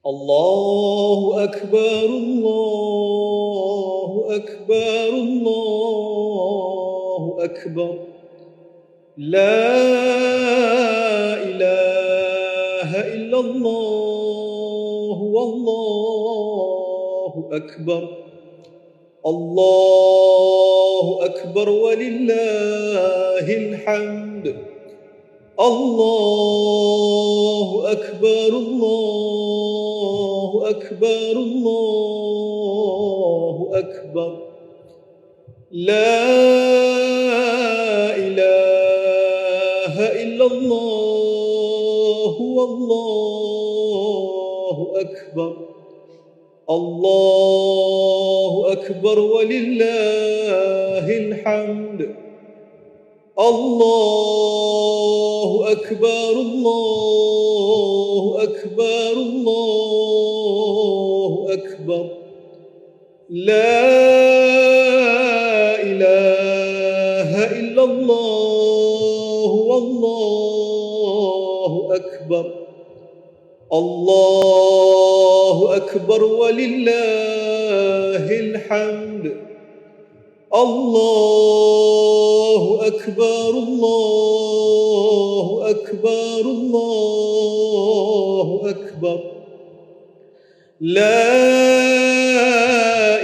الله أكبر الله أكبر الله أكبر لا إله إلا الله والله أكبر الله أكبر ولله الحمد الله أكبر الله أكبر الله أكبر لا إله إلا الله والله أكبر الله أكبر ولله الحمد الله أكبر الله أكبر الله أكبر لا إله إلا الله والله أكبر الله أكبر ولله الحمد الله أكبر الله أكبر الله أكبر لا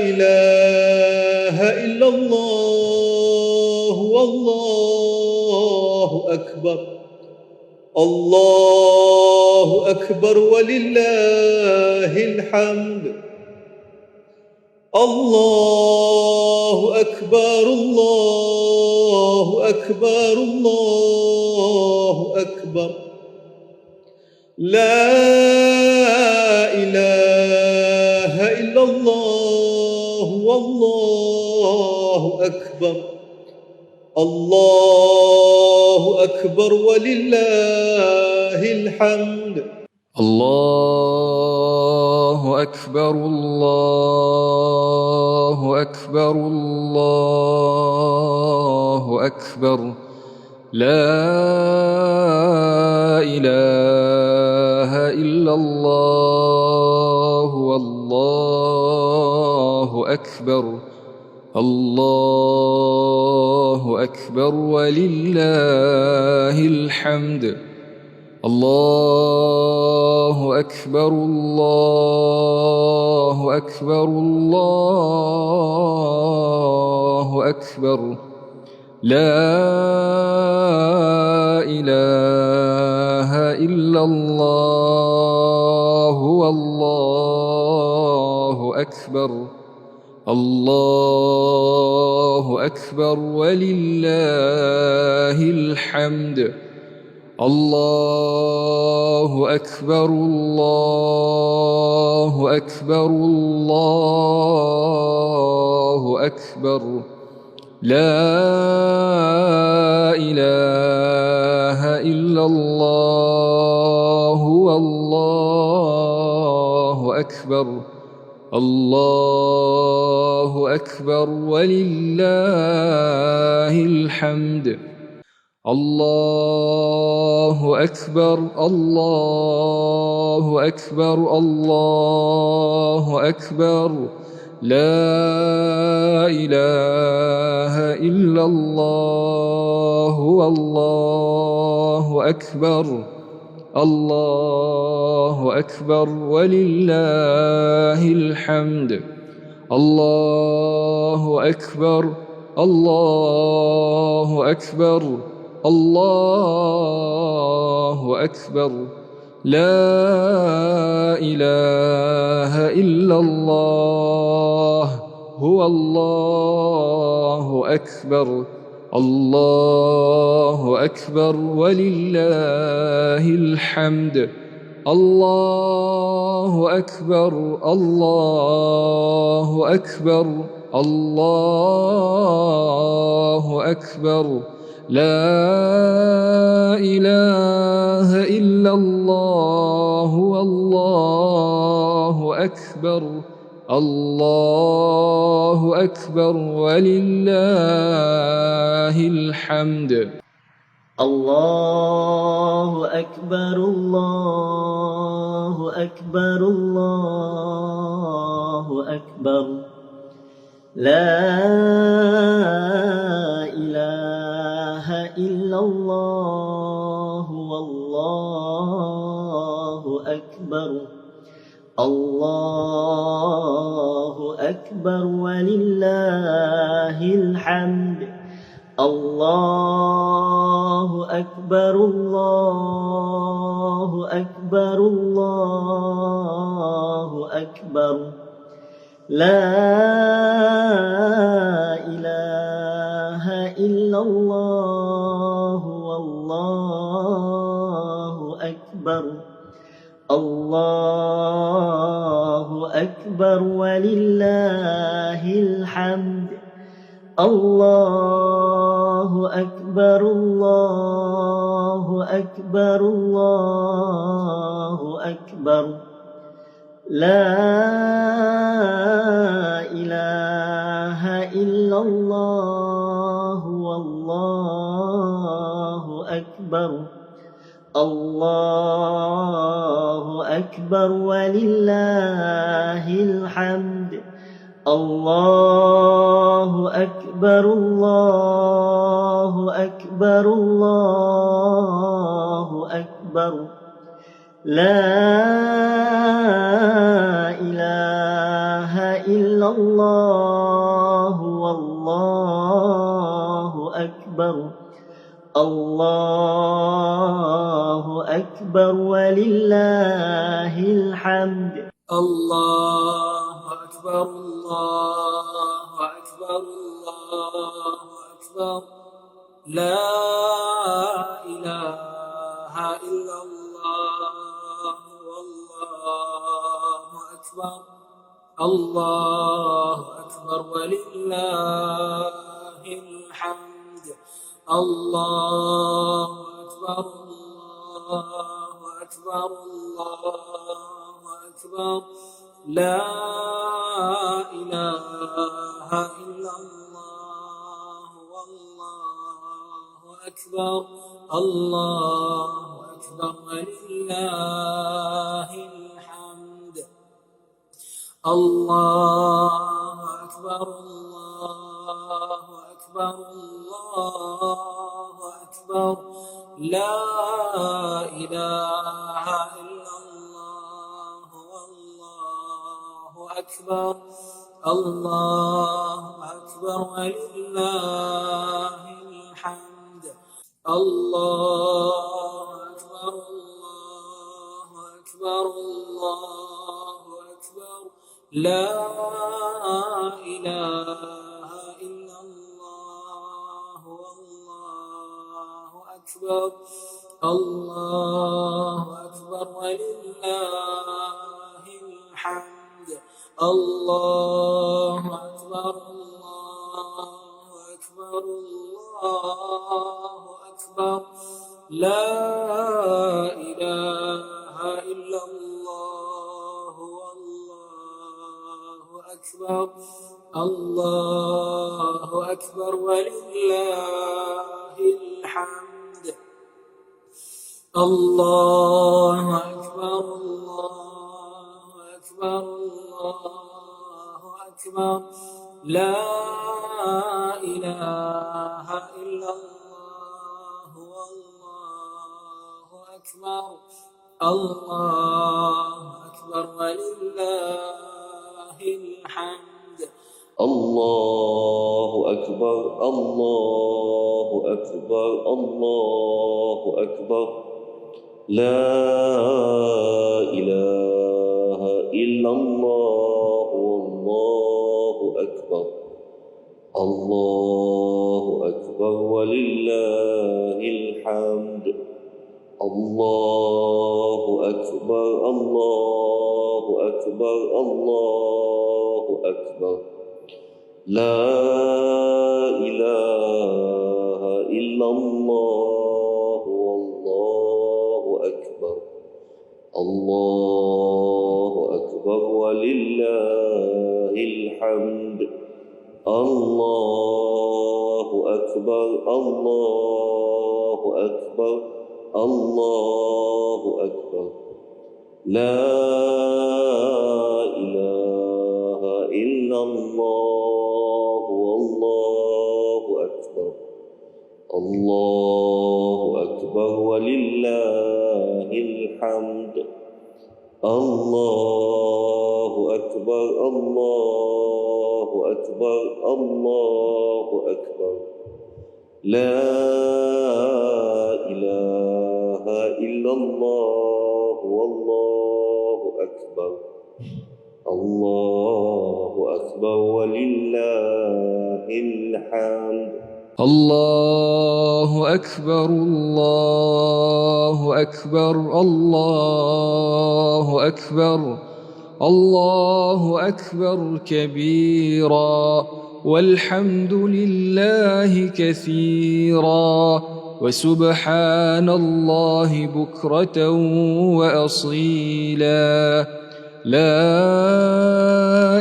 إله إلا الله والله أكبر الله أكبر ولله الحمد الله أكبر الله أكبر الله أكبر لا إله إلا الله والله أكبر الله أكبر ولله الحمد الله أكبر الله أكبر الله أكبر لا إله إلا الله والله أكبر الله أكبر ولله الحمد الله أكبر الله أكبر الله أكبر لا إله إلا الله والله أكبر الله أكبر ولله الحمد الله أكبر الله أكبر الله أكبر لا إله إلا الله والله أكبر الله أكبر ولله الحمد الله أكبر الله أكبر الله أكبر لا إله إلا الله والله أكبر الله أكبر ولله الحمد الله أكبر الله أكبر الله أكبر لا إله إلا الله هو الله أكبر الله أكبر ولله الحمد الله أكبر الله أكبر الله أكبر لا إله إلا الله والله أكبر الله أكبر ولله الحمد. الله أكبر الله أكبر الله أكبر لا إله إلا الله والله أكبر الله أكبر ولله الحمد الله أكبر الله أكبر الله أكبر لا إله إلا الله والله أكبر الله أكبر ولله الحمد الله أكبر الله أكبر الله أكبر لا إله إلا الله والله أكبر الله أكبر ولله الحمد الله أكبر الله أكبر الله أكبر لا إله إلا الله والله أكبر الله أكبر ولله الحمد الله أكبر الله أكبر الله أكبر لا إله إلا الله والله أكبر الله أكبر ولله الحمد الله أكبر الله أكبر الله أكبر لا إله إلا الله والله أكبر الله أكبر ولله الحمد الله أكبر الله أكبر الله أكبر لا إله إلا الله والله أكبر الله أكبر ولله الحمد الله أكبر الله أكبر الله أكبر لا إله إلا الله والله أكبر الله أكبر ولله الحمد الله أكبر الله أكبر الله أكبر لا إله إلا الله والله أكبر الله أكبر ولله الحمد الله أكبر الله أكبر الله أكبر لا إله إلا الله والله أكبر الله أكبر ولله الحمد الله أكبر الله أكبر الله أكبر لا إله إلا الله والله أكبر الله أكبر ولله الحمد الله أكبر الله أكبر الله أكبر لا إله إلا الله والله أكبر الله أكبر ولله الحمد الله أكبر الله أكبر الله أكبر لا إله إلا الله والله أكبر الله أكبر ولله الحمد الله أكبر الله أكبر الله أكبر لا إله إلا الله والله أكبر الله أكبر ولله الحمد الله أكبر الله أكبر الله أكبر الله أكبر كبيرا والحمد لله كثيرا وسبحان الله بكرة وأصيلا لا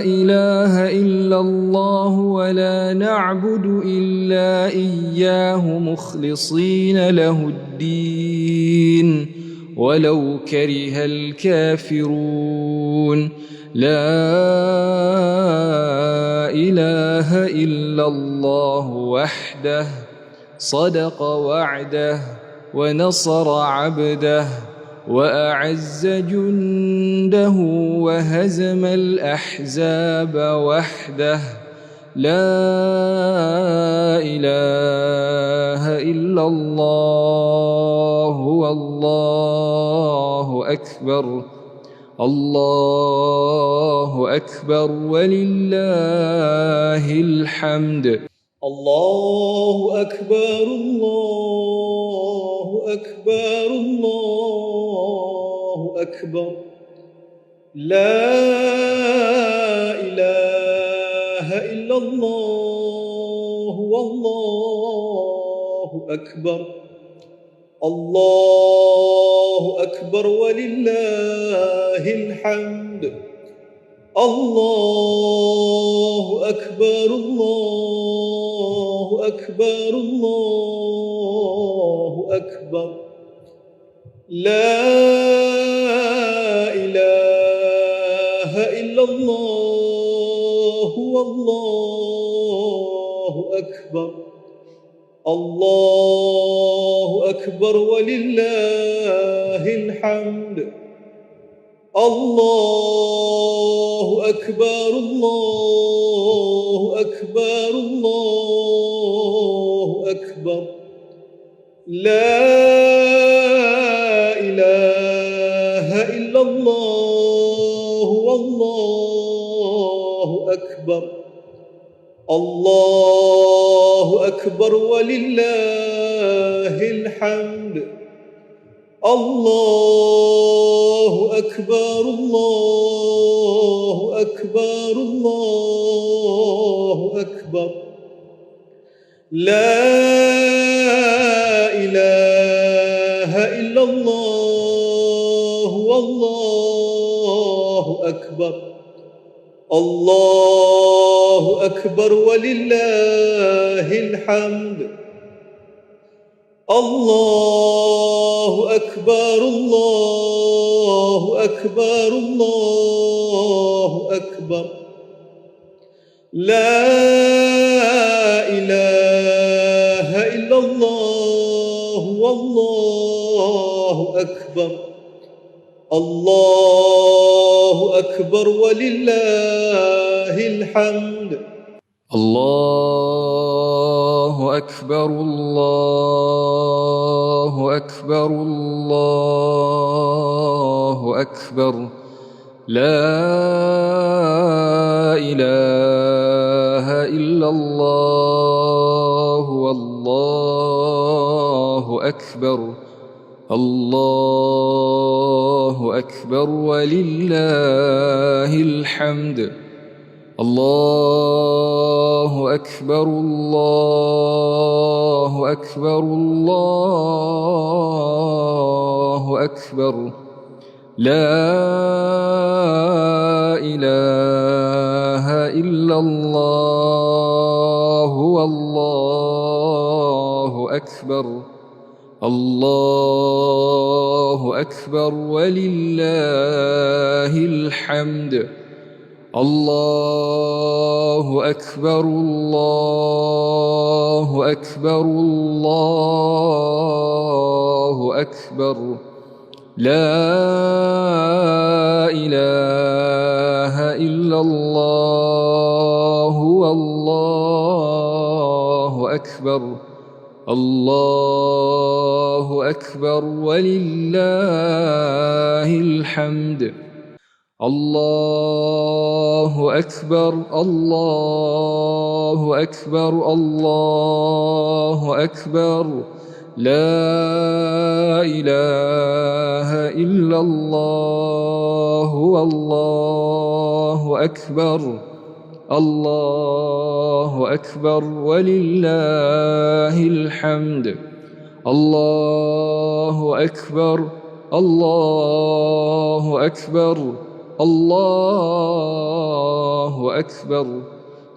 إله إلا الله ولا نعبد إلا إياه مخلصين له الدين ولو كره الكافرون لا إله إلا الله وحده صدق وعده ونصر عبده وأعز جنده وهزم الأحزاب وحده لا إله إلا الله والله أكبر الله أكبر ولله الحمد الله أكبر الله أكبر الله أكبر لا إله إلا الله والله أكبر الله أكبر ولله الحمد الله أكبر الله أكبر الله أكبر لا إله إلا الله والله أكبر الله أكبر ولله الحمد الله أكبر الله أكبر الله أكبر لا إله إلا الله والله أكبر الله أكبر ولله الحمد الله أكبر الله أكبر الله أكبر لا إله إلا الله والله أكبر الله أكبر ولله الحمد الله أكبر الله أكبر الله أكبر لا إله إلا الله والله أكبر الله أكبر ولله الحمد الله أكبر الله أكبر الله أكبر لا إله إلا الله والله أكبر الله أكبر ولله الحمد الله أكبر الله أكبر الله أكبر لا إله إلا الله والله أكبر الله أكبر ولله الحمد الله أكبر الله أكبر الله أكبر لا إله إلا الله والله أكبر الله أكبر ولله الحمد الله أكبر الله أكبر الله أكبر لا إله إلا الله والله أكبر الله أكبر ولله الحمد الله أكبر الله أكبر الله أكبر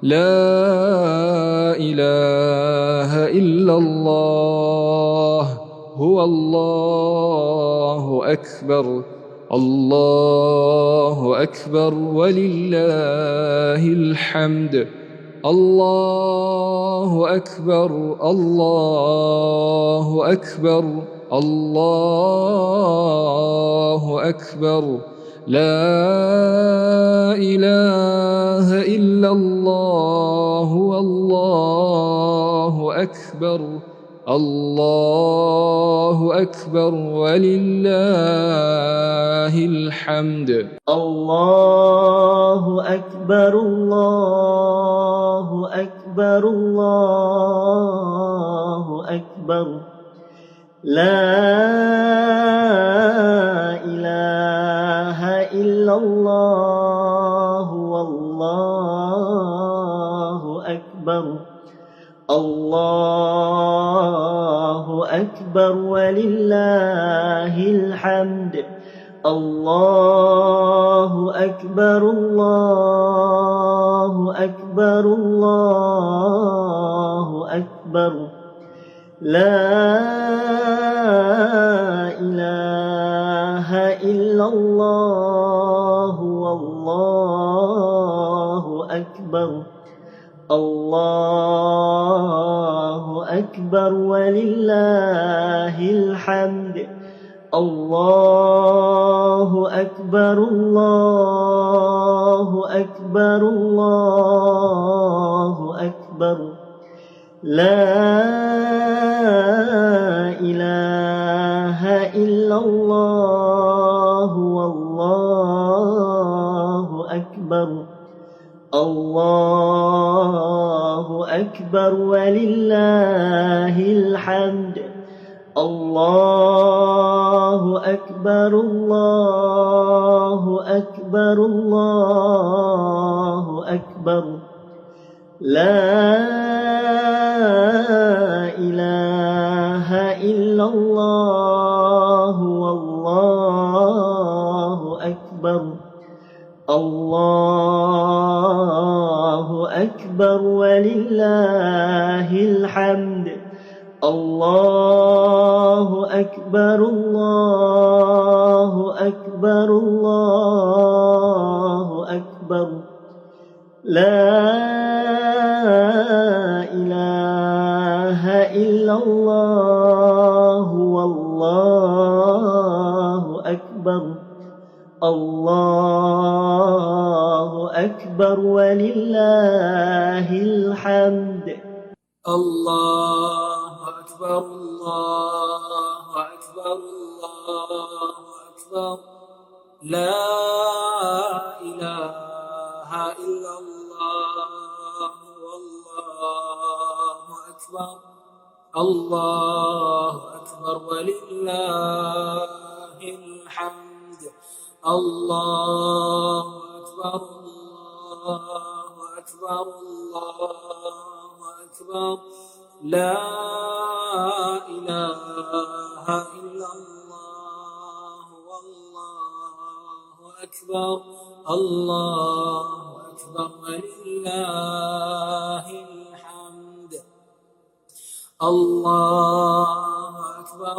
لا إله إلا الله هو الله أكبر الله أكبر ولله الحمد الله أكبر الله أكبر الله أكبر لا إله إلا الله والله أكبر الله أكبر ولله الحمد الله أكبر الله أكبر الله أكبر لا إله إلا الله والله أكبر الله أكبر ولله الحمد الله أكبر الله أكبر الله أكبر لا إله إلا الله والله أكبر الله أكبر ولله الحمد الله أكبر الله أكبر الله أكبر لا إله إلا الله والله أكبر الله أكبر ولله الحمد الله أكبر الله أكبر الله أكبر لا إله إلا الله والله أكبر الله أكبر ولله الحمد الله أكبر الله أكبر الله أكبر لا إله إلا الله والله أكبر الله أكبر ولله الحمد الله أكبر الله أكبر الله أكبر لا إله إلا الله والله أكبر الله أكبر ولله الحمد الله أكبر الله أكبر الله أكبر لا إله إلا الله والله أكبر الله أكبر ولله الحمد الله أكبر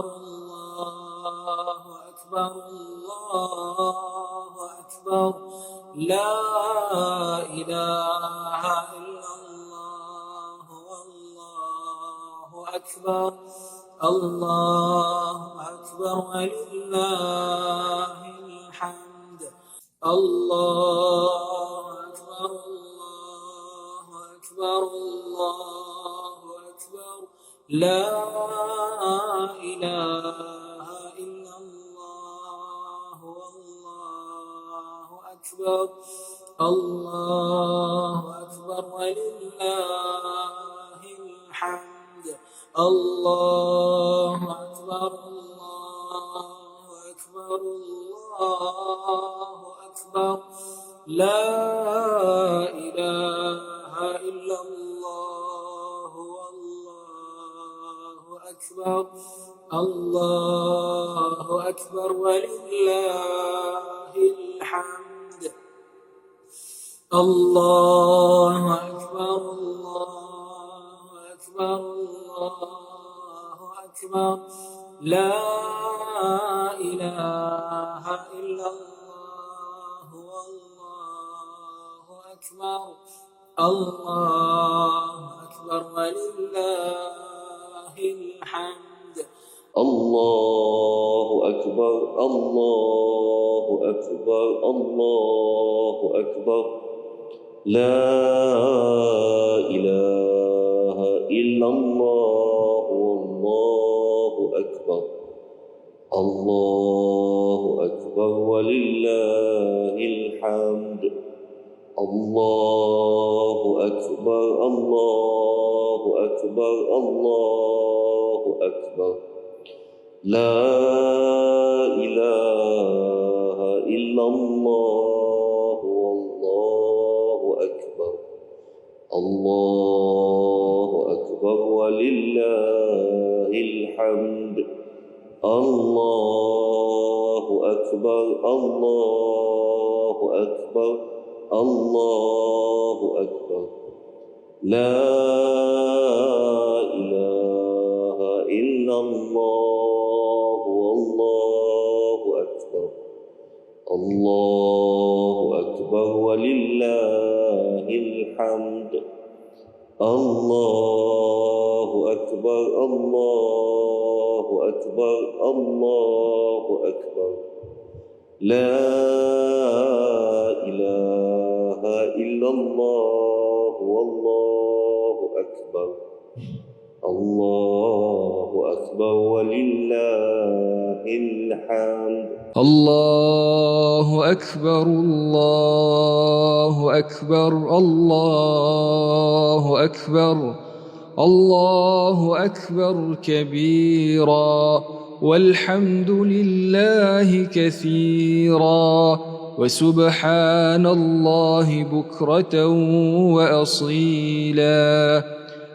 أكبر الله أكبر لا إله إلا الله والله أكبر الله أكبر ولله الحمد الله أكبر الله أكبر الله أكبر لا إله إلا الله والله أكبر الله أكبر ولله الحمد الله أكبر الله أكبر الله أكبر لا إله إلا الله والله أكبر الله أكبر ولله الحمد الله أكبر الله أكبر الله أكبر لا إله إلا الله والله أكبر الله أكبر ولله الحمد الله أكبر الله أكبر الله أكبر لا إله إلا الله والله أكبر الله أكبر ولله الحمد الله أكبر الله أكبر الله أكبر لا إله إلا الله والله أكبر الله أكبر ولله الحمد الله أكبر الله أكبر الله أكبر لا إله إلا الله والله أكبر الله أكبر ولله الحمد الله أكبر الله أكبر الله أكبر لا إله إلا الله والله أكبر الله أكبر ولله الحمد الله أكبر الله أكبر الله أكبر الله أكبر كبيرا والحمد لله كثيرا وسبحان الله بكرة وأصيلا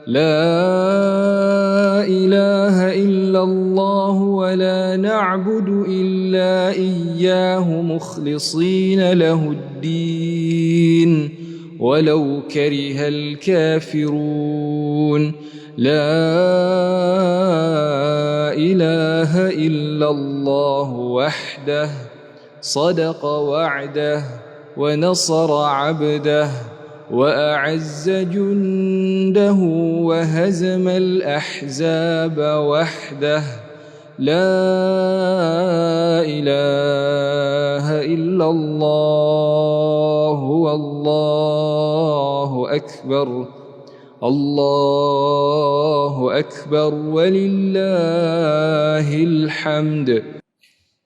لا إله إلا الله ولا نعبد إلا إياه مخلصين له الدين ولو كره الكافرون لا إله إلا الله وحده صدق وعده ونصر عبده وأعز جنده وهزم الأحزاب وحده لا إله إلا الله والله أكبر الله أكبر ولله الحمد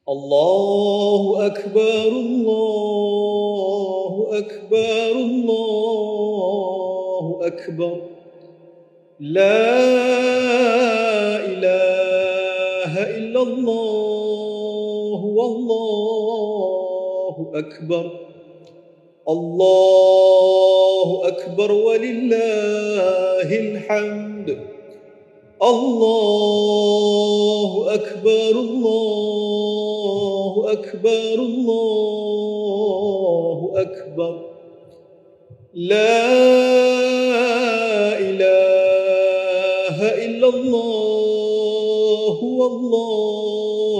الله أكبر الله أكبر الله أكبر لا إله إلا الله والله أكبر الله أكبر ولله الحمد الله أكبر الله أكبر الله أكبر لا إله إلا الله والله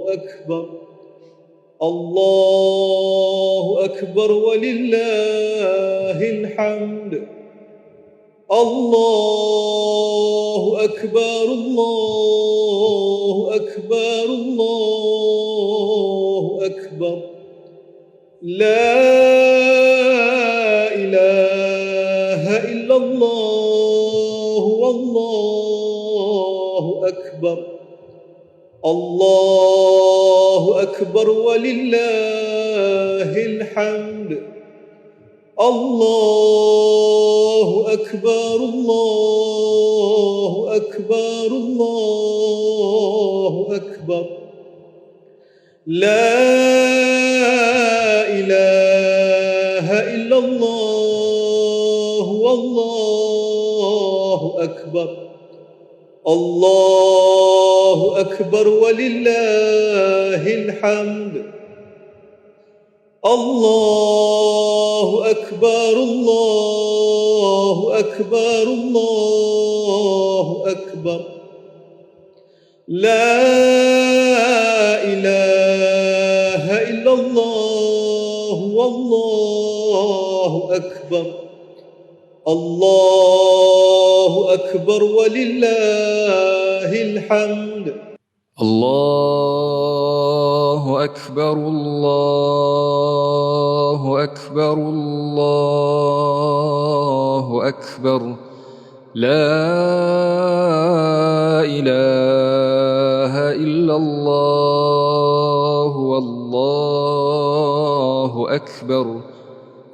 أكبر أكبر الله أكبر ولله الحمد الله أكبر الله أكبر الله أكبر لا إله إلا الله والله أكبر الله أكبر ولله الحمد الله أكبر الله أكبر الله أكبر لا إله إلا الله والله أكبر الله أكبر ولله الحمد الله أكبر الله أكبر الله أكبر لا إله إلا الله والله أكبر الله أكبر ولله الحمد الله أكبر الله أكبر الله أكبر لا إله إلا الله والله أكبر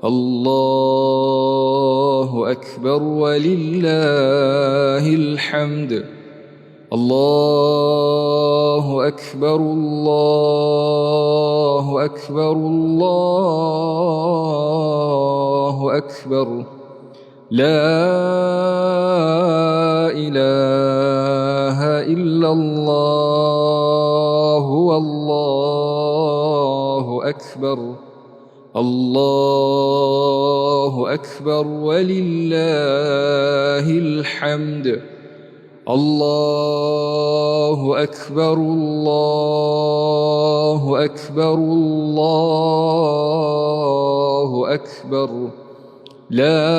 الله أكبر ولله الحمد الله أكبر الله أكبر الله أكبر لا إله إلا الله والله أكبر الله أكبر ولله الحمد الله أكبر الله أكبر الله أكبر لا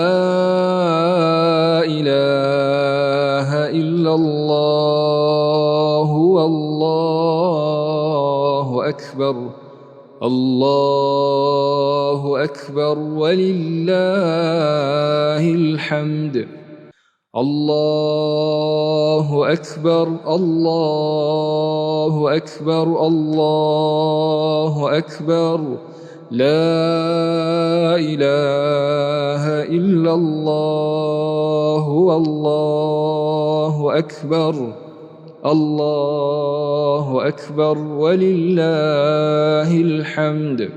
إله إلا الله والله أكبر الله أكبر ولله الحمد الله أكبر الله أكبر الله أكبر لا إله إلا الله والله أكبر الله أكبر ولله الحمد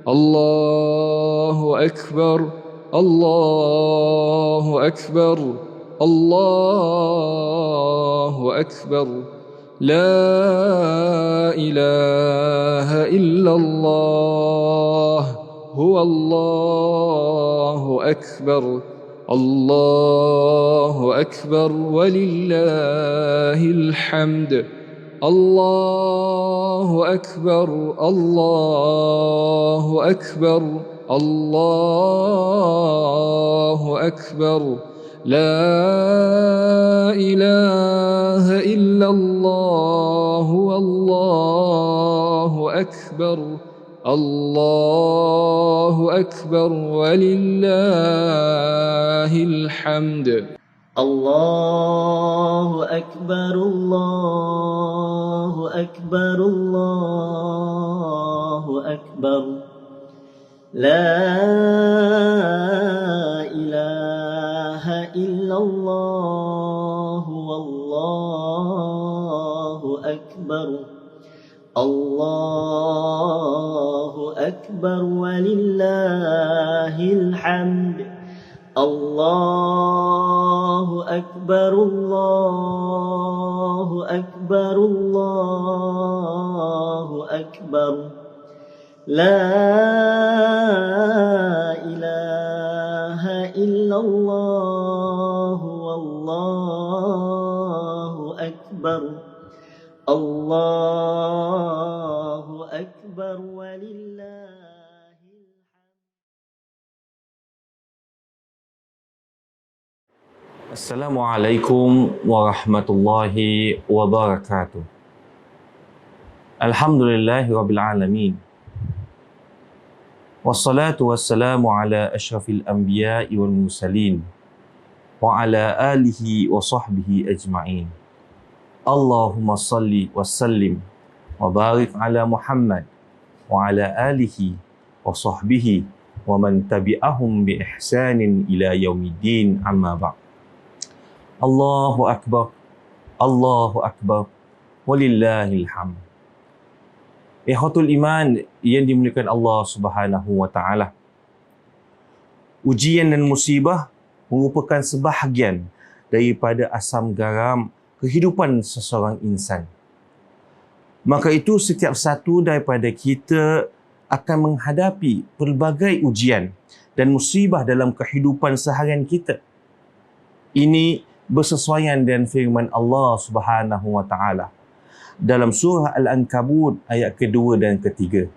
الله أكبر الله أكبر الله أكبر لا إله إلا الله هو الله أكبر الله أكبر ولله الحمد الله أكبر الله أكبر الله أكبر لا إله إلا الله والله أكبر الله أكبر ولله الحمد الله أكبر الله أكبر الله أكبر لا إله إلا الله والله أكبر الله أكبر ولله الحمد الله أكبر الله أكبر الله أكبر لا إله إلا الله والله أكبر الله ولله الحمد. Assalamualaikum warahmatullahi wabarakatuh. Alhamdulillahirabbil alamin. Wassalatu wassalamu ala asyrafil anbiya'i wal mursalin wa ala alihi wa sahbihi ajma'in. Allahumma salli wa sallim wa barik ala Muhammad wa ala alihi wa sahbihi wa man tabi'ahum bi ihsanin ila yaumiddin, amma ba'd. Allahu akbar, Allahu akbar, walillahil hamd. Ikhwatul iman yang dimuliakan Allah Subhanahu wa taala. Ujian dan musibah merupakan sebahagian daripada asam garam kehidupan seseorang insan. Maka itu setiap satu daripada kita akan menghadapi pelbagai ujian dan musibah dalam kehidupan seharian kita. Ini bersesuaian dengan firman Allah Subhanahu wa taala dalam surah Al-Ankabut ayat kedua dan ketiga,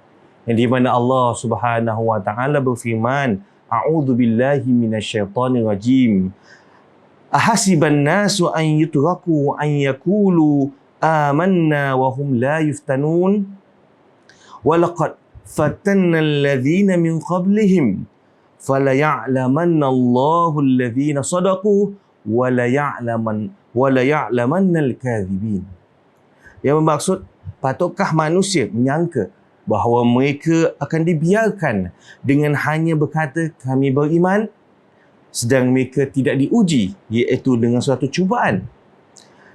yang di mana Allah Subhanahu wa taala berfirman, A'udzu billahi minasyaitonir rajim. Ahasiban nasu an yutraku an yaqulu amanna wa hum la yuftanun. Walaqad fatanna alladhina min qablihim falaya'lamanna Allahu alladhina sadaqu wa la ya'lamanna al-kadhibin. Yang bermaksud, patutkah manusia menyangka bahawa mereka akan dibiarkan dengan hanya berkata kami beriman, sedang mereka tidak diuji, iaitu dengan suatu cubaan.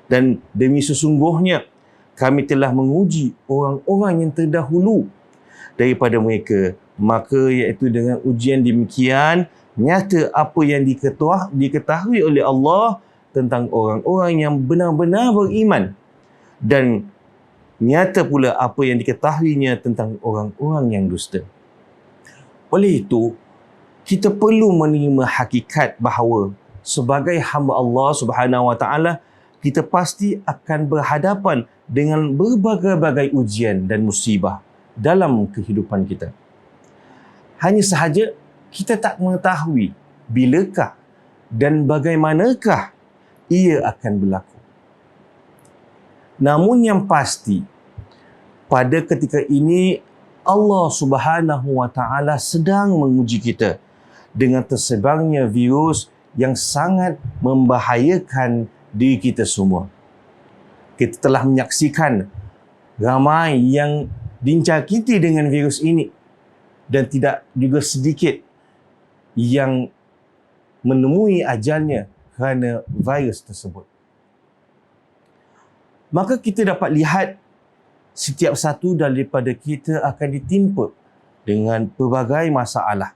Dan demi sesungguhnya kami telah menguji orang-orang yang terdahulu daripada mereka, maka iaitu dengan ujian demikian nyata apa yang diketahui oleh Allah tentang orang-orang yang benar-benar beriman, dan nyata pula apa yang diketahuinya tentang orang-orang yang dusta. Oleh itu, kita perlu menerima hakikat bahawa sebagai hamba Allah Subhanahu wa taala, kita pasti akan berhadapan dengan berbagai-bagai ujian dan musibah dalam kehidupan kita. Hanya sahaja kita tak mengetahui bilakah dan bagaimanakah ia akan berlaku. Namun yang pasti, pada ketika ini Allah Subhanahu wa taala sedang menguji kita dengan tersebarnya virus yang sangat membahayakan diri kita semua. Kita telah menyaksikan ramai yang dijangkiti dengan virus ini, dan tidak juga sedikit yang menemui ajalnya kerana virus tersebut. Maka kita dapat lihat setiap satu daripada kita akan ditimpa dengan pelbagai masalah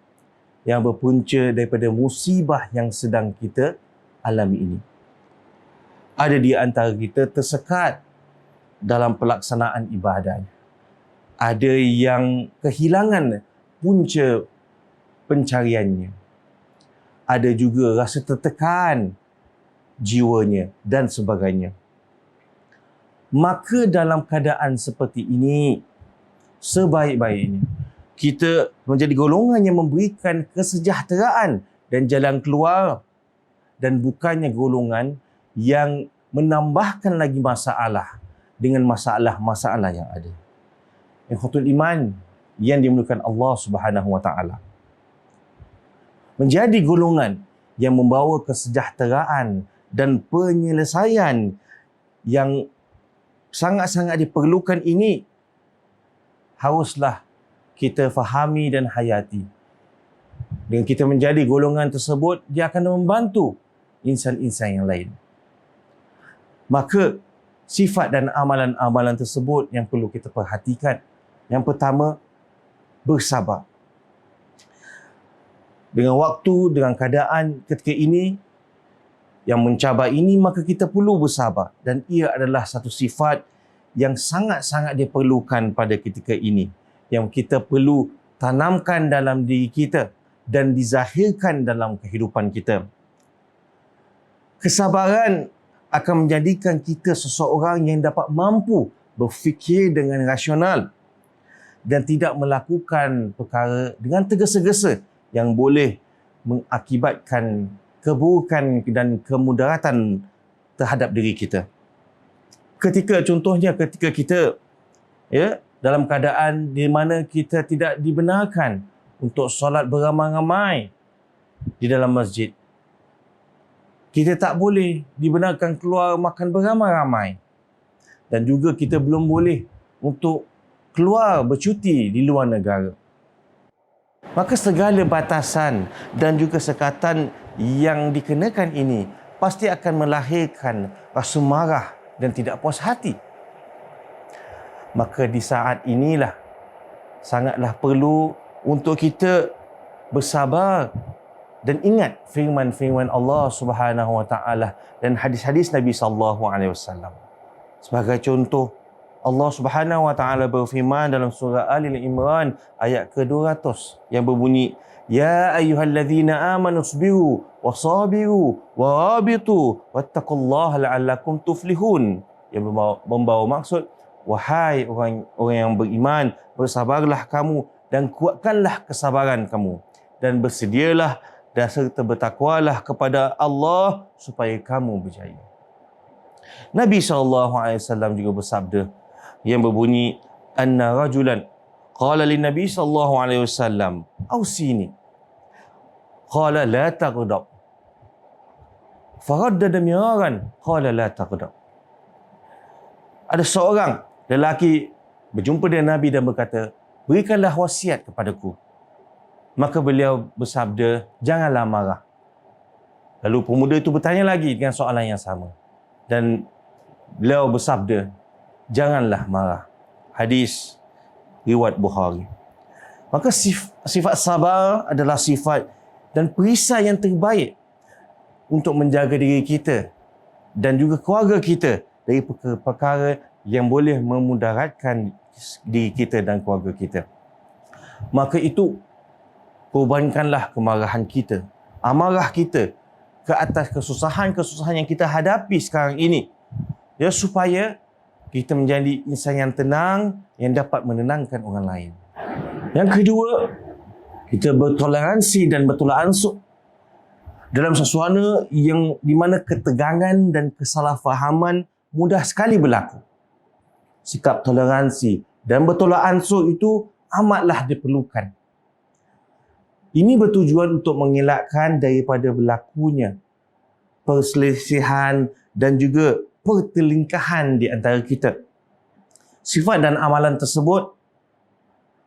yang berpunca daripada musibah yang sedang kita alami ini. Ada di antara kita tersekat dalam pelaksanaan ibadahnya. Ada yang kehilangan punca pencariannya. Ada juga rasa tertekan jiwanya dan sebagainya. Maka dalam keadaan seperti ini, sebaik-baiknya kita menjadi golongan yang memberikan kesejahteraan dan jalan keluar, dan bukannya golongan yang menambahkan lagi masalah dengan masalah-masalah yang ada. Ikhwatul iman yang dimuliakan Allah Subhanahu wa taala, menjadi golongan yang membawa kesejahteraan dan penyelesaian yang sangat-sangat diperlukan ini, haruslah kita fahami dan hayati. Dengan kita menjadi golongan tersebut, dia akan membantu insan-insan yang lain. Maka sifat dan amalan-amalan tersebut yang perlu kita perhatikan. Yang pertama, bersabar. Dengan waktu, dengan keadaan ketika ini yang mencabar ini, maka kita perlu bersabar, dan ia adalah satu sifat yang sangat-sangat diperlukan pada ketika ini, yang kita perlu tanamkan dalam diri kita dan dizahirkan dalam kehidupan kita. Kesabaran akan menjadikan kita seseorang yang dapat mampu berfikir dengan rasional, dan tidak melakukan perkara dengan tergesa-gesa yang boleh mengakibatkan keburukan dan kemudaratan terhadap diri kita. Contohnya ketika kita dalam keadaan di mana kita tidak dibenarkan untuk solat beramai-ramai di dalam masjid. Kita tak boleh dibenarkan keluar makan beramai-ramai. Dan juga kita belum boleh untuk keluar bercuti di luar negara. Maka segala batasan dan juga sekatan yang dikenakan ini pasti akan melahirkan rasa marah dan tidak puas hati. Maka di saat inilah sangatlah perlu untuk kita bersabar dan ingat firman-firman Allah Subhanahu Wa Taala dan hadis-hadis Nabi sallallahu alaihi wasallam. Sebagai contoh, Allah Subhanahu Wa Taala berfirman dalam surah Ali Imran ayat ke-200 yang berbunyi, Ya ayyuhalladzina amanu sabiru wa sabiru wa rabitu wattaqullaha la'allakum tuflihun. Yang membawa maksud, wahai orang yang beriman, bersabarlah kamu dan kuatkanlah kesabaran kamu dan bersedialah dan serta bertakwalah kepada Allah supaya kamu berjaya. Nabi SAW juga bersabda yang berbunyi, Anna rajulan qala lin Nabi SAW, Awsini. Qala la taghdab. Faraddada miraran. Qala la taghdab. Ada seorang lelaki berjumpa dengan Nabi dan berkata, berikanlah wasiat kepadaku. Maka beliau bersabda, janganlah marah. Lalu pemuda itu bertanya lagi dengan soalan yang sama. Dan beliau bersabda, janganlah marah. Hadis riwayat Bukhari. Maka sifat sabar adalah sifat dan perisai yang terbaik untuk menjaga diri kita dan juga keluarga kita dari perkara yang boleh memudaratkan diri kita dan keluarga kita. Maka itu, korbankanlah kemarahan kita, amarah kita ke atas kesusahan-kesusahan yang kita hadapi sekarang ini. Ya, supaya kita menjadi insan yang tenang, yang dapat menenangkan orang lain. Yang kedua, kita bertoleransi dan bertolak ansur dalam suasana yang di mana ketegangan dan kesalahfahaman mudah sekali berlaku. Sikap toleransi dan bertolak ansur itu amatlah diperlukan. Ini bertujuan untuk mengelakkan daripada berlakunya perselisihan dan juga pertelingkahan di antara kita. Sifat dan amalan tersebut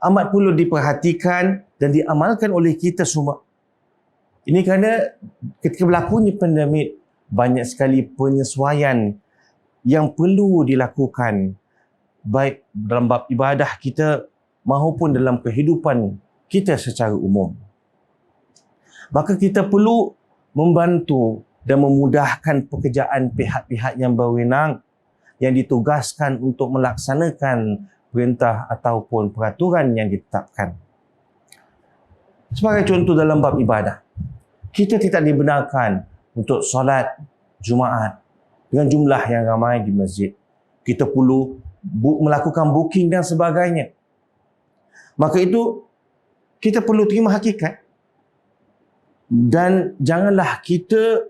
amat perlu diperhatikan dan diamalkan oleh kita semua. Ini kerana ketika berlakunya pandemik, banyak sekali penyesuaian yang perlu dilakukan, baik dalam bab ibadah kita maupun dalam kehidupan kita secara umum. Maka kita perlu membantu dan memudahkan pekerjaan pihak-pihak yang berwenang yang ditugaskan untuk melaksanakan perintah ataupun peraturan yang ditetapkan. Sebagai contoh dalam bab ibadah, kita tidak dibenarkan untuk solat Jumaat dengan jumlah yang ramai di masjid. Kita perlu melakukan booking dan sebagainya. Maka itu, kita perlu terima hakikat dan janganlah kita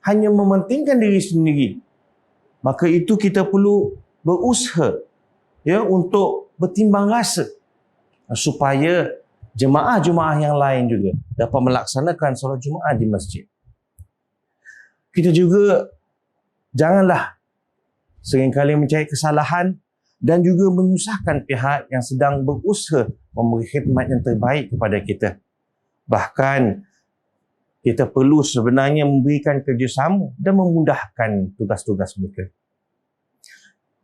hanya mementingkan diri sendiri. Maka itu kita perlu berusaha untuk bertimbang rasa supaya jemaah-jemaah yang lain juga dapat melaksanakan solat Jumaat di masjid. Kita juga janganlah seringkali mencari kesalahan dan juga menyusahkan pihak yang sedang berusaha memberi khidmat yang terbaik kepada kita. Bahkan kita perlu sebenarnya memberikan kerjasama dan memudahkan tugas-tugas mereka.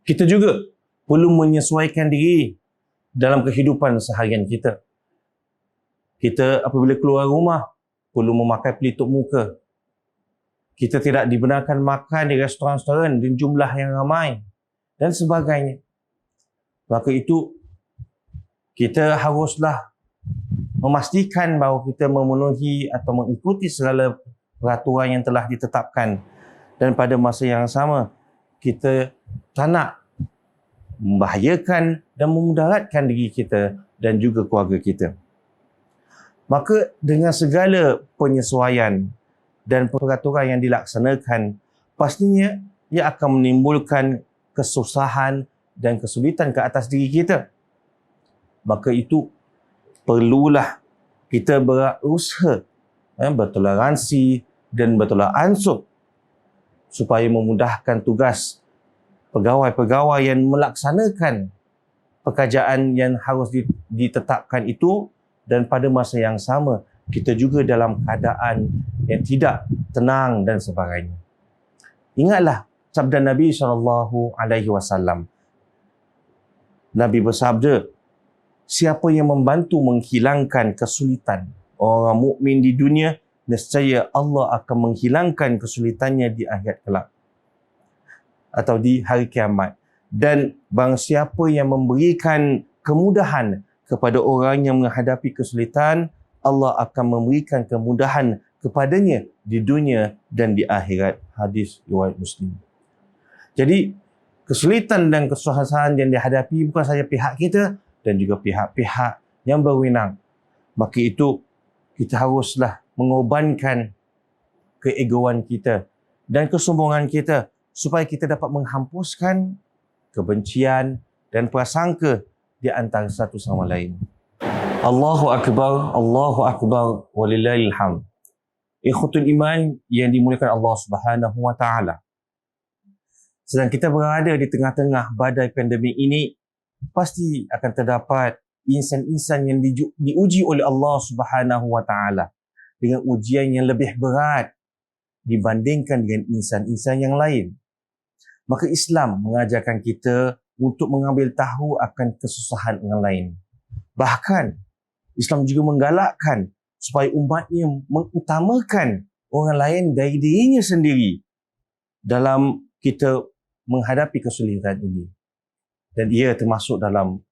Kita juga perlu menyesuaikan diri dalam kehidupan seharian kita. Kita apabila keluar rumah, perlu memakai pelitup muka. Kita tidak dibenarkan makan di restoran-restoran dengan jumlah yang ramai dan sebagainya. Maka itu, kita haruslah memastikan bahawa kita memenuhi atau mengikuti segala peraturan yang telah ditetapkan. Dan pada masa yang sama, kita tak nak membahayakan dan memudaratkan diri kita dan juga keluarga kita. Maka dengan segala penyesuaian dan peraturan yang dilaksanakan, pastinya ia akan menimbulkan kesusahan dan kesulitan ke atas diri kita. Maka itu perlulah kita berusaha bertoleransi dan bertolak ansur supaya memudahkan tugas pegawai-pegawai yang melaksanakan pekerjaan yang harus ditetapkan itu, dan pada masa yang sama kita juga dalam keadaan yang tidak tenang dan sebagainya. Ingatlah sabda Nabi SAW. Nabi bersabda, siapa yang membantu menghilangkan kesulitan orang mukmin di dunia, nescaya Allah akan menghilangkan kesulitannya di akhirat kelak atau di hari kiamat. Dan barang siapa yang memberikan kemudahan kepada orang yang menghadapi kesulitan, Allah akan memberikan kemudahan kepadanya di dunia dan di akhirat. Hadis riwayat Muslim. Jadi kesulitan dan kesusahan yang dihadapi bukan sahaja pihak kita dan juga pihak-pihak yang berwenang. Maka itu kita haruslah mengorbankan keegoan kita dan kesombongan kita supaya kita dapat menghapuskan kebencian dan prasangka di antara satu sama lain. Allahu Akbar, walillahil hamd. Ikhwatul iman yang dimuliakan Allah Subhanahu wa taala. Sedang kita berada di tengah-tengah badai pandemik ini, pasti akan terdapat insan-insan yang diuji oleh Allah Subhanahu wa taala dengan ujian yang lebih berat dibandingkan dengan insan-insan yang lain. Maka Islam mengajarkan kita untuk mengambil tahu akan kesusahan orang lain. Bahkan Islam juga menggalakkan supaya umatnya mengutamakan orang lain dari dirinya sendiri dalam kita menghadapi kesulitan ini. Dan ia termasuk dalam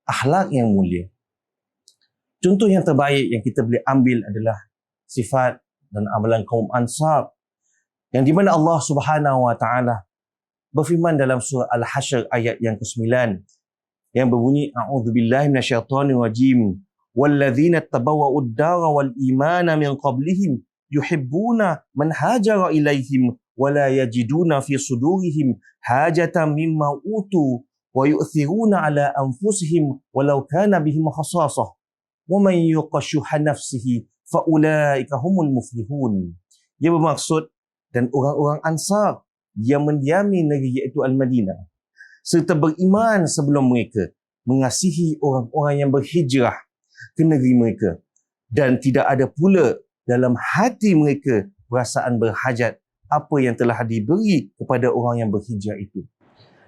akhlak yang mulia. Contoh yang terbaik yang kita boleh ambil adalah sifat dan amalan kaum Ansar, yang di mana Allah Subhanahu wa taala berfirman dalam surah Al-Hasyr ayat yang ke-9 yang berbunyi, a'udzubillahi minasyaitonir rajim, walladzina tabawwa'ud dara wal imana min qablihim yuhibbuna man hajara ilaihim wa la yajiduna fi sudurihim hajatan mimma utu wa yu'thiruna ala anfusihim walau kana bihim khasasah wa man yuqashuha nafsihi fa ulaika humul muflihun. Ia bermaksud dan orang-orang Ansar yang mendiami negeri iaitu Al-Madinah serta beriman sebelum mereka mengasihi orang-orang yang berhijrah ke negeri mereka, dan tidak ada pula dalam hati mereka perasaan berhajat apa yang telah diberi kepada orang yang berhijrah itu,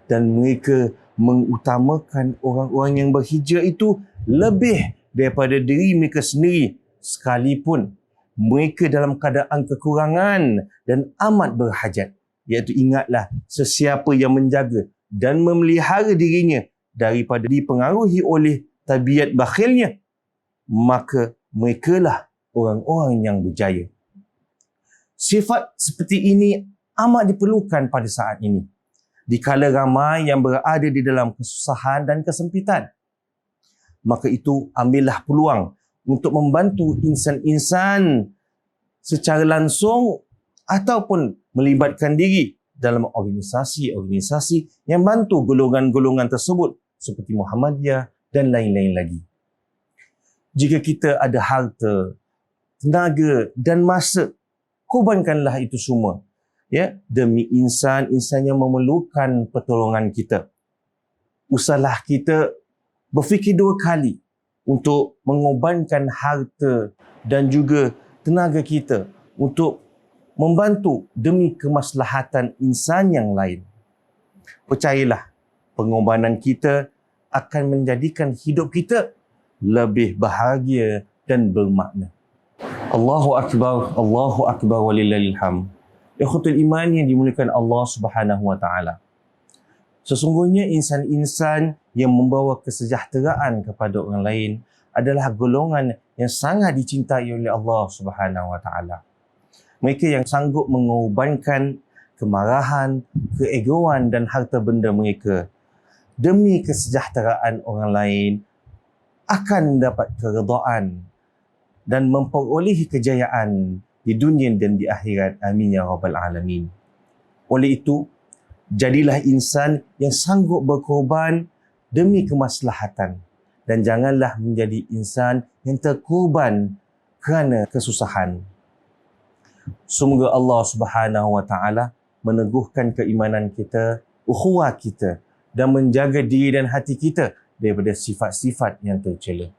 dan mereka mengutamakan orang-orang yang berhijrah itu lebih daripada diri mereka sendiri sekalipun mereka dalam keadaan kekurangan dan amat berhajat. Iaitu ingatlah, sesiapa yang menjaga dan memelihara dirinya daripada dipengaruhi oleh tabiat bakhilnya, maka merekalah orang-orang yang berjaya. Sifat seperti ini amat diperlukan pada saat ini, di kala ramai yang berada di dalam kesusahan dan kesempitan. Maka itu ambillah peluang untuk membantu insan-insan secara langsung ataupun melibatkan diri dalam organisasi-organisasi yang bantu golongan-golongan tersebut seperti Muhammadiyah dan lain-lain lagi. Jika kita ada harta, tenaga dan masa, korbankanlah itu semua demi insan-insan yang memerlukan pertolongan kita. Usahlah kita berfikir dua kali untuk mengorbankan harta dan juga tenaga kita untuk membantu demi kemaslahatan insan yang lain. Percayalah, pengorbanan kita akan menjadikan hidup kita lebih bahagia dan bermakna. Allahu Akbar walillahil hamd. Ikhwatul iman yang dimuliakan Allah Subhanahu wa taala. Sesungguhnya insan-insan yang membawa kesejahteraan kepada orang lain adalah golongan yang sangat dicintai oleh Allah Subhanahu wa taala. Mereka yang sanggup mengorbankan kemarahan, keegoan dan harta benda mereka demi kesejahteraan orang lain, akan dapat keredaan dan memperolehi kejayaan di dunia dan di akhirat. Amin ya rabbal alamin. Oleh itu, jadilah insan yang sanggup berkorban demi kemaslahatan dan janganlah menjadi insan yang terkorban kerana kesusahan. Semoga Allah Subhanahu wa taala meneguhkan keimanan kita, ukhuwah kita dan menjaga diri dan hati kita daripada sifat-sifat yang tercela.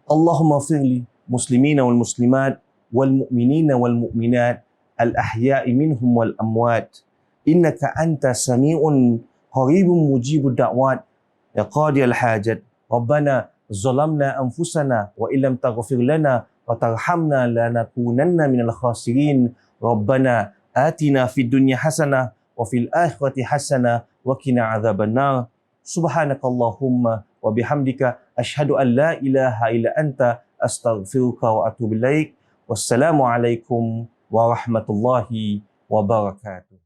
Allahumma firli muslimina wal muslimat wal mu'minina wal mu'minat al ahya'i minhum wal amwat innaka anta sami'un qaribun mujibud da'wat ya qadiyal hajat. Rabbana zalamna anfusana wa illam taghfir lana wa tarhamna lanakunanna minal khasirin. Rabbana atina fid dunya hasanah wa fil akhirati hasanah wa qina adzabannar. Subhanakallahumma wa bihamdika asyhadu an la ilaha illa anta astaghfiruka wa atubu ilaik. Wassalamu alaikum warahmatullahi wabarakatuh.